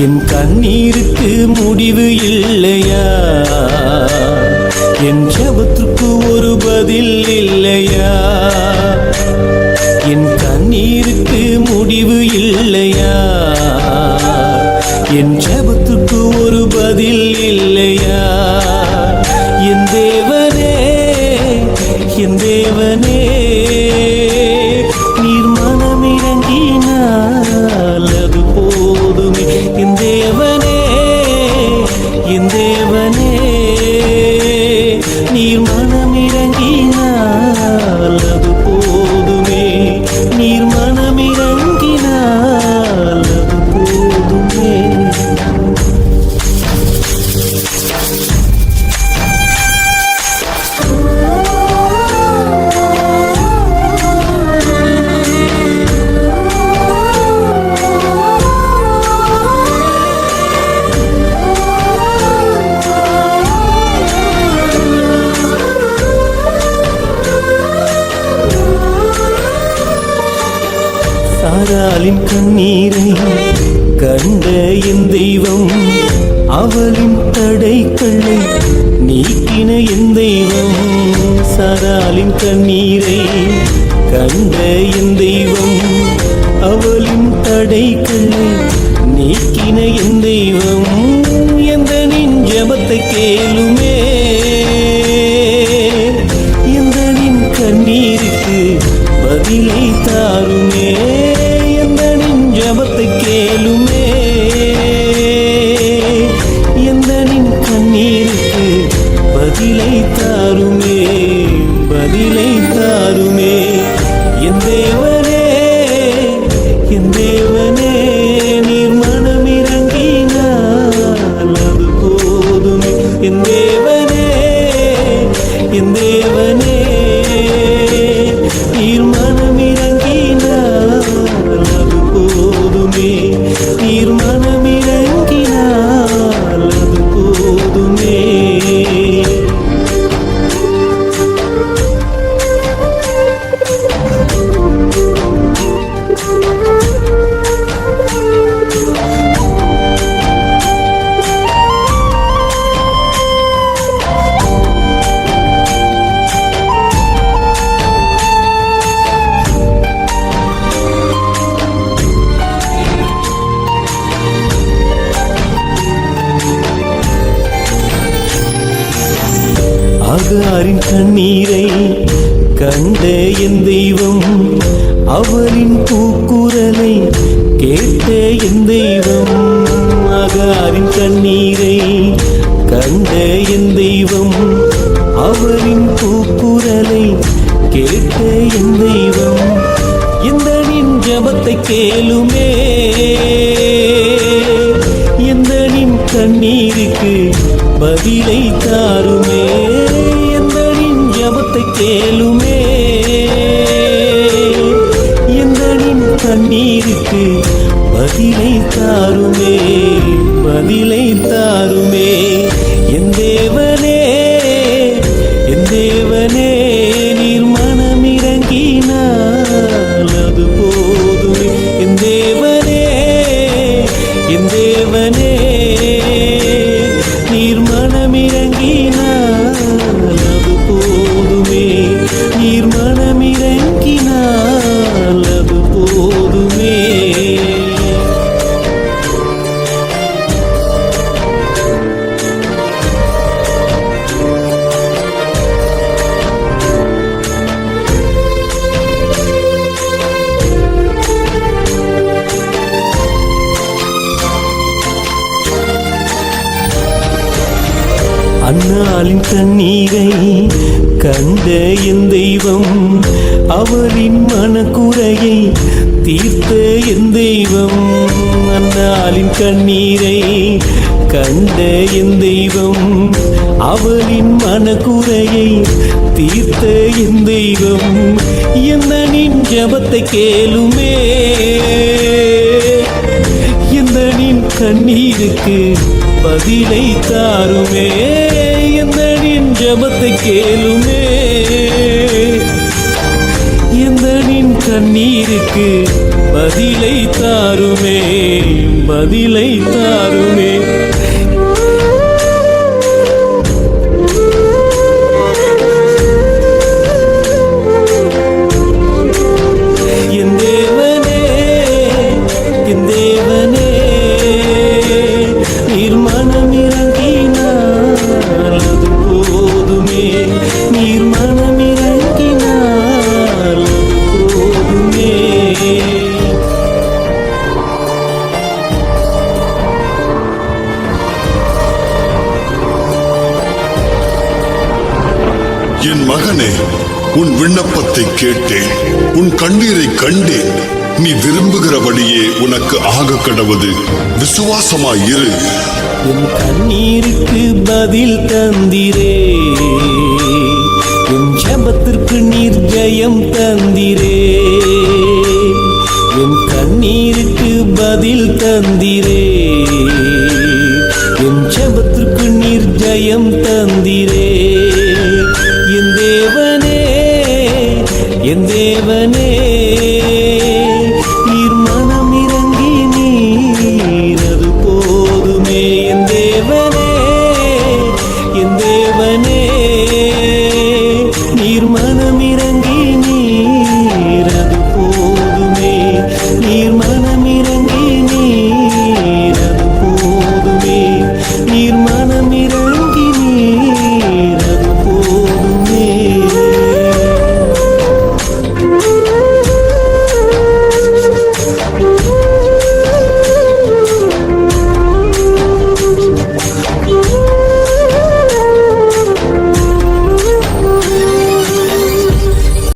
என் கண்ணீருக்கு முடிவு இல்லையா? என் ஜெபத்துக்கு ஒரு பதில் இல்லையா? என் கண்ணீருக்கு முடிவு இல்லையா? என் ஜெபத்துக்கு ஒரு பதில் இல்லையா? என் தேவனே, என் தேவனே, நீர் மனமிறங்கினால் அது போதுமே. என் தேவனே, என் தேவனே, நீர் மனமிறங்கினால் அது போதுமே. நீர் மனமிறங்கினால் அது போதுமே. சாராளின் கண்ணீரை கண்ட என் தெய்வம், அவளின் தடைகளை நீக்கின என் தெய்வம். சாராளின் கண்ணீரை கண்ட என் தெய்வம், அவளின் தடைகளை நீக்கின என் தெய்வம். எந்தனின் ஜெபத்தை கேளுமே, எந்தனின் கண்ணீருக்கு பதிலை தாருமே. எந்தனின் ஜெபத்தை கேளுமே, எந்தனின் கண்ணீருக்கு பதிலை தாருமே, பதிலை தாருமே. என் தேவனே, என் தேவனே, நீர் மனமிறங்கினால் அது போதுமே. என் தேவனே, என் தேவனே, நீர் மனமிறங்கினால் அது போதுமே. நீர் மனமிறங்கினால் அது போதுமே. ஆகாரின் கண்ணீரை கண்ட என் தெய்வம், அவரின் கூக்குரலை கேட்ட என் தெய்வம். ஆகாரின் கண்ணீரை கண்ட என் தெய்வம், அவரின் கூக்குரலை கேட்ட என் தெய்வம். எந்தனின் ஜெபத்தை கேளுமே, எந்தனின் கண்ணீருக்கு பதிலை தாருமே. எந்தனின் ஜெபத்தை கேளுமே, எந்தனின் கண்ணீருக்கு பதிலை தாருமே, பதிலை தாருமே. என் தேவனே, என் தேவனே, நீர் மனமிறங்கினால் அது போதுமே. என் தேவனே, என் தேவனே, நீர் மனமிறங்கினால் அது போதுமே. நீர் மனமிறங்கினால் அது போதுமே. அன்னாளின் கண்ணீரை கண்ட என் தெய்வம், அவரின் மனக்குறையை தீர்த்த என் தெய்வம். அன்னாளின் கண்ணீரை கண்ட என் தெய்வம், அவரின் மனக்குறையை தீர்த்த என் தெய்வம். எந்தனின் ஜெபத்தை கேளுமே, எந்தனின் கண்ணீருக்கு பதிலை தாருமே. எந்தனின் ஜெபத்தை கேளுமே, எந்தனின் கண்ணீருக்கு பதிலை தாருமே, பதிலை தாருமே. என் தேவனே, என் தேவனே, நீர் மனம் இறங்கினார் அது போதுமே, நீர் மனம் இறங்கினார் அது போதுமே. என் மகனே, உன் விண்ணப்பத்தை கேட்டேன், உன் கண்ணீரை கண்டேன். நீ விரும்புகிறபடியே உனக்கு ஆக கடவது. விசுவாசமாயிரு. என் கண்ணீருக்கு பதில் தந்திரே, என் ஜெபத்திற்கு நீர் ஜெயம் தந்திரே. என் கண்ணீருக்கு பதில் தந்திரே, என் ஜெபத்திற்கு நீர் ஜெயம் தந்திரே. என் தேவனே, என் தேவனே,